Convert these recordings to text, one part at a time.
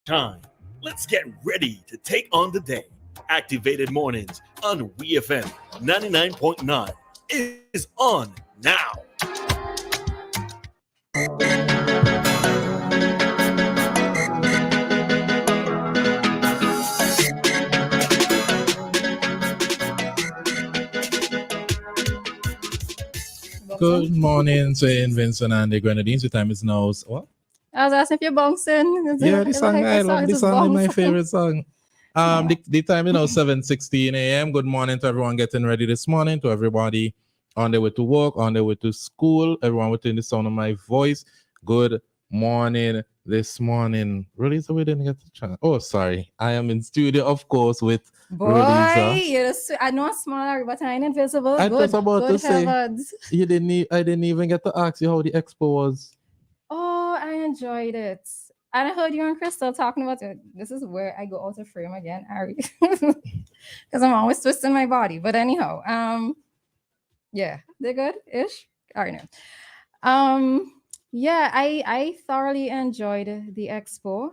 Time. Let's get ready to take on the day. Activated Mornings on WEFM 99.9 is on now. Good morning, saying Vincent and the Grenadines. The time is now. What? I was asking if you're bouncing. Yeah, the song I love. The song is my favorite song. The time is now 7:16 a.m. Good morning to everyone getting ready this morning. To everybody on their way to work, on their way to school, everyone within the sound of my voice. Good morning this morning. Roleza, we didn't get the chance. Oh, sorry. I am in studio, of course, with Roleza. I know I'm smaller, but I ain't invisible. I was about to heavens. say I didn't even get to ask you how the expo was. Oh, I enjoyed it. And I heard you and Crystal talking about it. This is where I go out of frame again, Ari. Because I'm always twisting my body. But anyhow, yeah, they're good-ish. All right, now. Yeah, I thoroughly enjoyed the expo.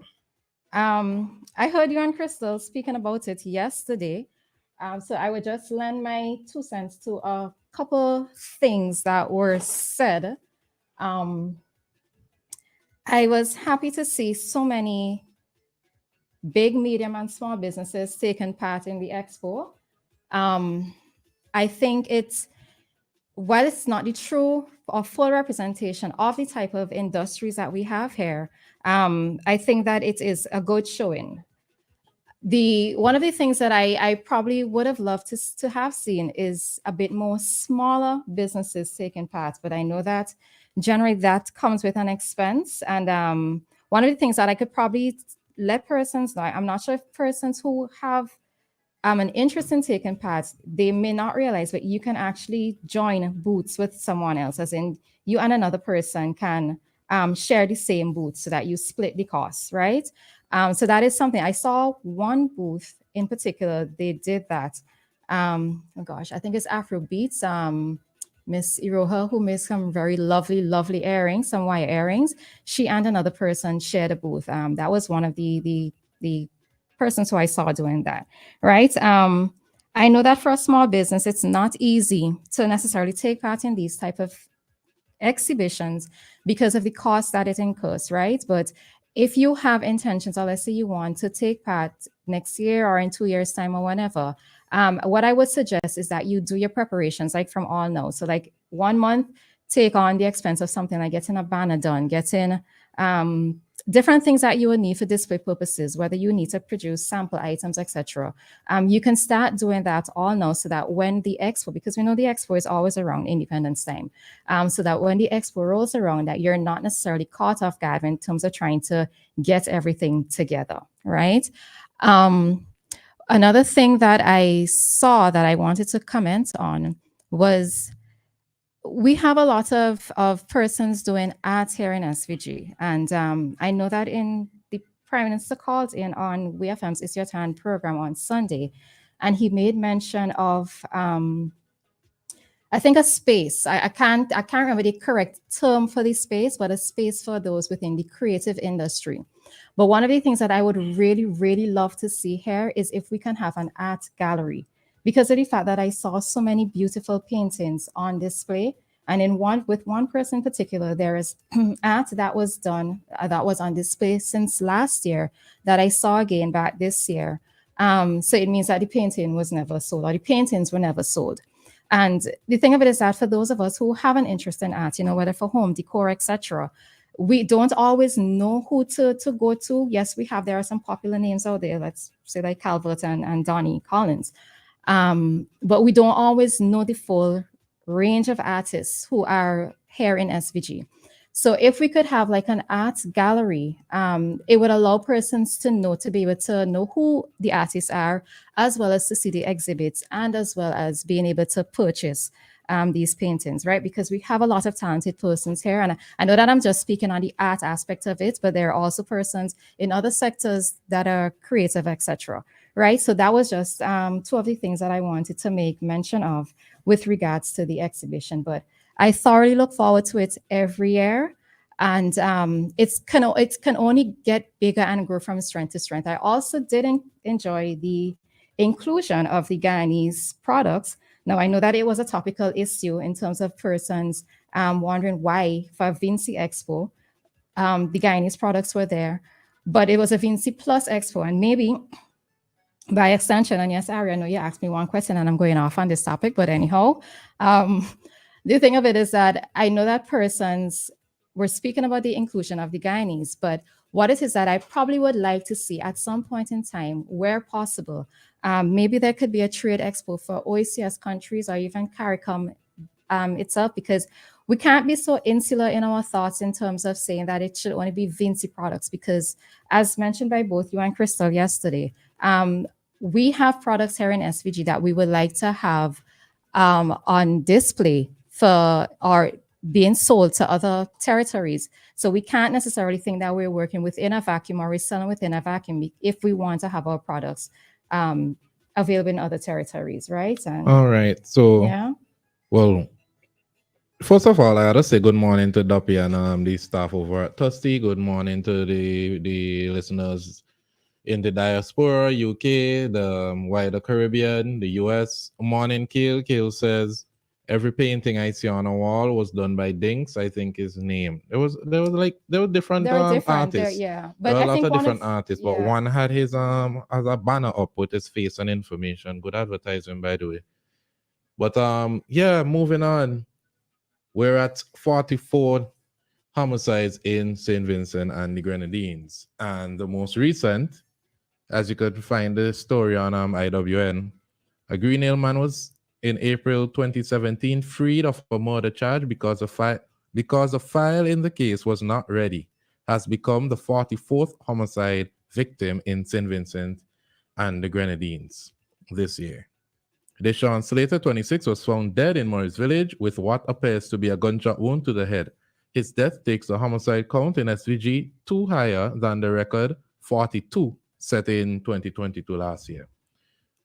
I heard you and Crystal speaking about it yesterday. So I would just lend my 2 cents to a couple things that were said. I was happy to see so many big, medium, and small businesses taking part in the expo. I think while it's not the true or full representation of the type of industries that we have here, I think that it is a good showing. One of the things that I probably would have loved to have seen is a bit more smaller businesses taking part, but I know that generally that comes with an expense. And one of the things that I could probably let persons know, I'm not sure if persons who have an interest in taking part, they may not realize, but you can actually join booths with someone else, as in you and another person can share the same booth so that you split the costs, right? So that is something. I saw one booth in particular, they did that. Oh gosh, I think it's Afrobeats. Miss Iroha, who makes some very lovely, lovely earrings, some wire earrings. She and another person shared a booth. That was one of the persons who I saw doing that, right? I know that for a small business, it's not easy to necessarily take part in these type of exhibitions because of the cost that it incurs, right? But if you have intentions, or let's say you want to take part next year or in 2 years' time or whenever, what I would suggest is that you do your preparations like from all now. So like 1 month, take on the expense of something like getting a banner done, getting different things that you would need for display purposes, whether you need to produce sample items, etc. You can start doing that all now so that when the expo, because we know the expo is always around Independence Time, so that when the expo rolls around, that you're not necessarily caught off guard in terms of trying to get everything together, right? Another thing that I saw that I wanted to comment on was we have a lot of persons doing art here in SVG. And I know that in the Prime Minister called in on WEFM's It's Your Turn program on Sunday, and he made mention of, I think a space. I can't remember the correct term for the space, but a space for those within the creative industry. But one of the things that I would really, really love to see here is if we can have an art gallery, because of the fact that I saw so many beautiful paintings on display. And with one person in particular, there is art that was done, that was on display since last year that I saw again back this year. So it means that the painting was never sold, or the paintings were never sold. And the thing of it is that for those of us who have an interest in art, whether for home decor, etc., we don't always know who to go to. Yes, there are some popular names out there, let's say like Calvert and Donnie Collins. But we don't always know the full range of artists who are here in SVG. So if we could have like an art gallery, it would allow persons to be able to know who the artists are, as well as to see the exhibits, and as well as being able to purchase these paintings, right? Because we have a lot of talented persons here. And I know that I'm just speaking on the art aspect of it, but there are also persons in other sectors that are creative, etc. Right? So that was just two of the things that I wanted to make mention of with regards to the exhibition. But I thoroughly look forward to it every year. And it can only get bigger and grow from strength to strength. I also didn't enjoy the inclusion of the Guyanese products. Now, I know that it was a topical issue in terms of persons wondering why for Vinci Expo, the Guyanese products were there, but it was a Vinci Plus Expo. And maybe by extension, and yes, Ari, I know you asked me one question and I'm going off on this topic, but anyhow, the thing of it is that I know that persons were speaking about the inclusion of the Guyanese, but what it is that I probably would like to see at some point in time, where possible, maybe there could be a trade expo for OECS countries or even CARICOM itself, because we can't be so insular in our thoughts in terms of saying that it should only be Vinci products, because as mentioned by both you and Crystal yesterday, we have products here in SVG that we would like to have on display for or being sold to other territories. So we can't necessarily think that we're working within a vacuum or we're selling within a vacuum if we want to have our products available in other territories, right? And all right. So, yeah. well, first of all, I gotta say good morning to Duppy and the staff over at Tusty. Good morning to the listeners in the diaspora, UK, the wider Caribbean, the US. Morning, Kale. Kale says every painting I see on a wall was done by Dinks, I think his name. There were different artists. Yeah, There but were a I lot think of different artists, but one had his as a banner up with his face and information. Good advertising, by the way. But yeah, moving on. We're at 44 homicides in St. Vincent and the Grenadines. And the most recent, as you could find the story on IWN, a Green Hill man was in April 2017 freed of a murder charge because the file in the case was not ready, has become the 44th homicide victim in St. Vincent and the Grenadines this year. Deshaun Slater, 26, was found dead in Morris Village with what appears to be a gunshot wound to the head. His death takes the homicide count in SVG 2 higher than the record 42 set in 2022 last year,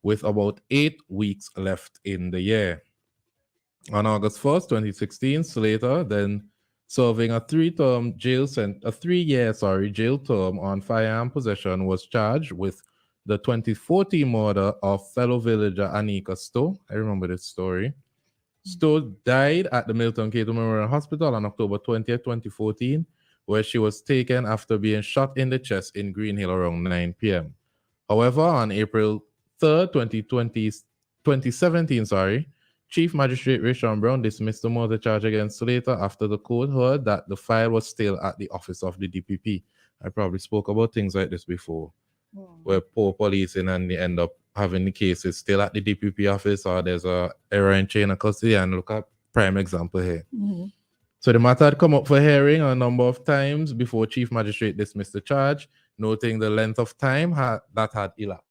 with about 8 weeks left in the year. On August 1st, 2016, Slater, then serving a 3-year jail term on firearm possession, was charged with the 2014 murder of fellow villager Anika Stowe. I remember this story. Stowe died at the Milton Cato Memorial Hospital on October 20th, 2014, where she was taken after being shot in the chest in Green Hill around 9 p.m. However, on April 3rd, 2017, Chief Magistrate Rayshon Brown dismissed the murder charge against Slater after the court heard that the file was still at the office of the DPP. I probably spoke about things like this before, where poor policing and they end up having the cases still at the DPP office, or there's a error in chain of custody. And look at prime example here. Mm-hmm. So the matter had come up for hearing a number of times before Chief Magistrate dismissed the charge, noting the length of time that had elapsed.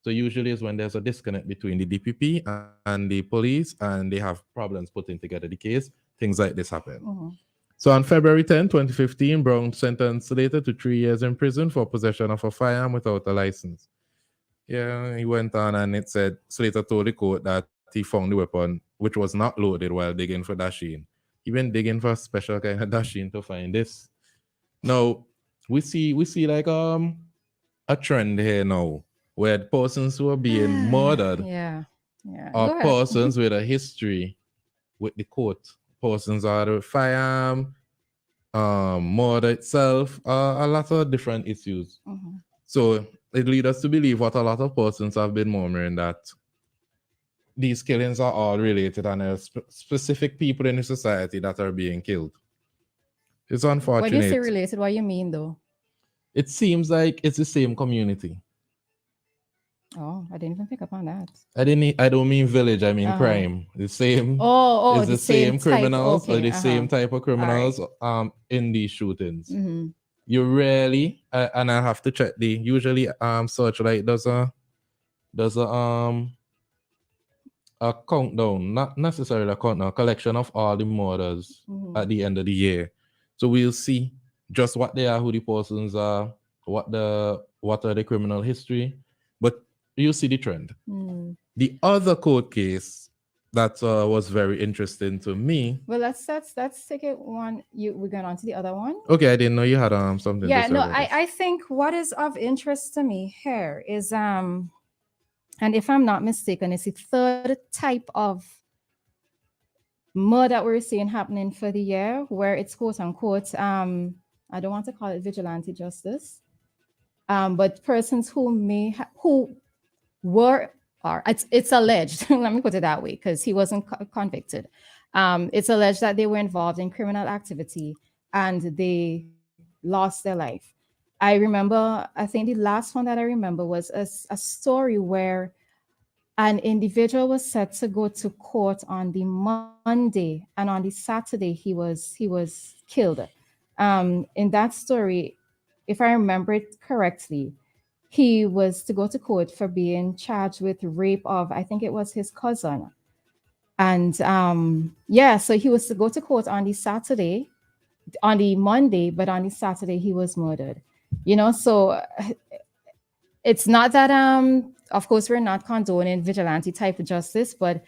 So usually is when there's a disconnect between the DPP and the police and they have problems putting together the case, things like this happen. Mm-hmm. So on February 10, 2015, Brown sentenced Slater to 3 years in prison for possession of a firearm without a license. Yeah, he went on and it said Slater told the court that he found the weapon, which was not loaded, while digging for Dashin. He went digging for a special kind of Dashin to find this. Now, we see like a trend here now, where persons who are being murdered are persons with a history with the court. Persons are the firearm, murder itself, a lot of different issues. Mm-hmm. So it leads us to believe what a lot of persons have been murmuring, that these killings are all related and there are specific people in the society that are being killed. It's unfortunate. When you say related, what do you mean though? It seems like it's the same community. Oh, I didn't even pick up on that. I don't mean village, I mean crime. The same. It's the same criminals type, or the same type of criminals in these shootings. Mm-hmm. You rarely, and I have to check usually Searchlight does a countdown, not necessarily a countdown, a collection of all the murders at the end of the year. So we'll see just what they are, who the persons are, what are the criminal history, but you see the trend. The other court case that was very interesting to me. Well, let's take it one. We're going on to the other one. Okay, I didn't know you had something to Yeah, say no, about this. I think what is of interest to me here is and if I'm not mistaken, it's the third type of murder that we're seeing happening for the year, where it's quote unquote I don't want to call it vigilante justice, but persons who were or it's alleged. Let me put it that way, because he wasn't convicted. It's alleged that they were involved in criminal activity and they lost their life. I remember, I think the last one that I remember was a story where an individual was set to go to court on the Monday, and on the Saturday he was killed. In that story, if I remember it correctly, he was to go to court for being charged with rape of, I think it was his cousin. And yeah, so he was to go to court on the Saturday, on the Monday, but on the Saturday he was murdered. So it's not that of course we're not condoning vigilante type of justice, but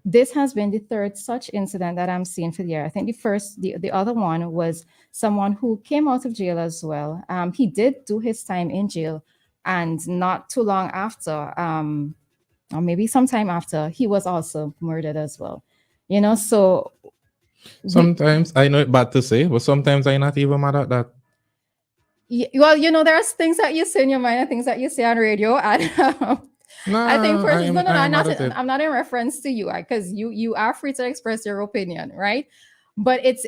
this has been the third such incident that I'm seeing for the year. I think the other one was someone who came out of jail as well. He did do his time in jail, and not too long after, or maybe sometime after, he was also murdered as well. So Sometimes I know it's bad to say, but sometimes I'm not even mad at that. well, there's things that you say in your mind and things that you say on radio, and I think persons, no, I'm not in reference to you, because you are free to express your opinion, right? But it's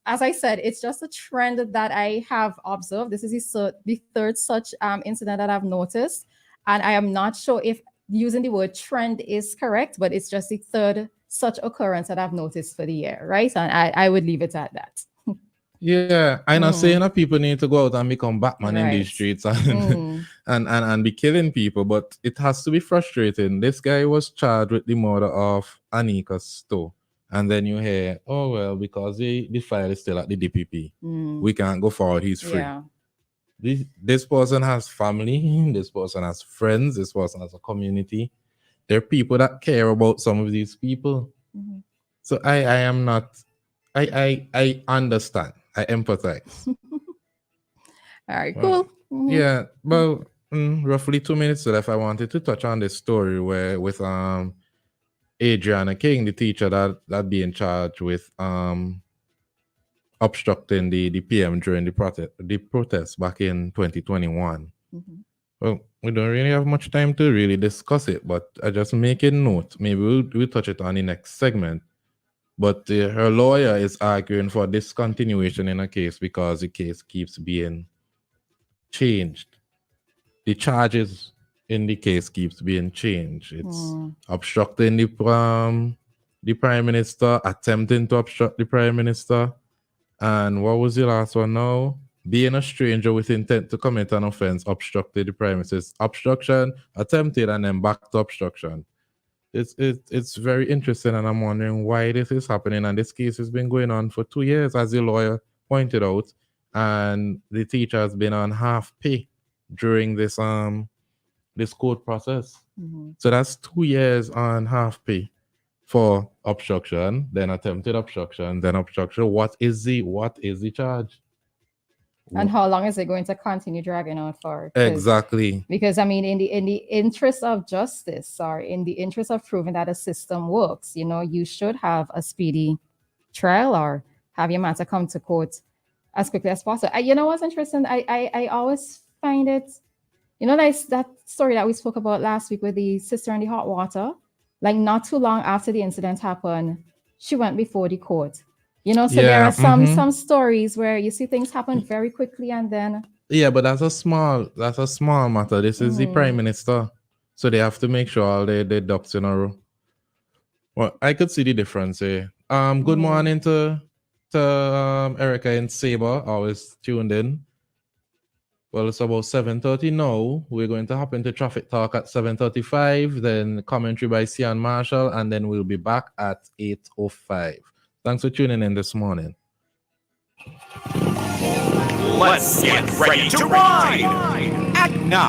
as I said, it's just a trend that I have observed. This is the third such incident that I've noticed, and I am not sure if using the word trend is correct, but it's just the third such occurrence that I've noticed for the year, right? And I would leave it at that. Yeah, I'm not saying that people need to go out and become Batman in these streets and be killing people, but it has to be frustrating. This guy was charged with the murder of Anika Stowe. And then you hear, oh, well, because the file is still at the DPP, we can't go forward, he's free. Yeah. This person has family, this person has friends, this person has a community. There are people that care about some of these people. So I am not, I understand, I empathize. All right, cool. Yeah, well, roughly 2 minutes left. I wanted to touch on this story with Adriana King, the teacher that being charged with obstructing the PM during the protest back in 2021. Well, we don't really have much time to really discuss it, but I just make a note. Maybe we'll touch it on the next segment. But her lawyer is arguing for discontinuation in a case because the case keeps being changed. The charges in the case keeps being changed. It's obstructing the prime minister, attempting to obstruct the prime minister, and what was the last one now? Being a stranger with intent to commit an offense, obstructed the prime minister's obstruction, attempted, and then back to obstruction. It's very interesting, and I'm wondering why this is happening. And this case has been going on for 2 years, as the lawyer pointed out, and the teacher has been on half pay during this court process. So that's 2 years on half pay for obstruction, then attempted obstruction, then obstruction. What is the charge? And how long is it going to continue dragging on for? Exactly. Because I mean, in the interest of justice, or in the interest of proving that a system works, you should have a speedy trial or have your matter come to court as quickly as possible. What's interesting? I always find it, that story that we spoke about last week with the sister in the hot water. Like, not too long after the incident happened, she went before the court. So there are some stories where you see things happen very quickly and then. Yeah, but that's a small matter. This is the prime minister, so they have to make sure all their ducks in a row. Well, I could see the difference here. Good morning to Erica and Saber, always tuned in. Well, it's about 7:30 now. We're going to hop into traffic talk at 7:35, then commentary by Cian Marshall, and then we'll be back at 8:05. Thanks for tuning in this morning. Let's get ready to ride! Act now!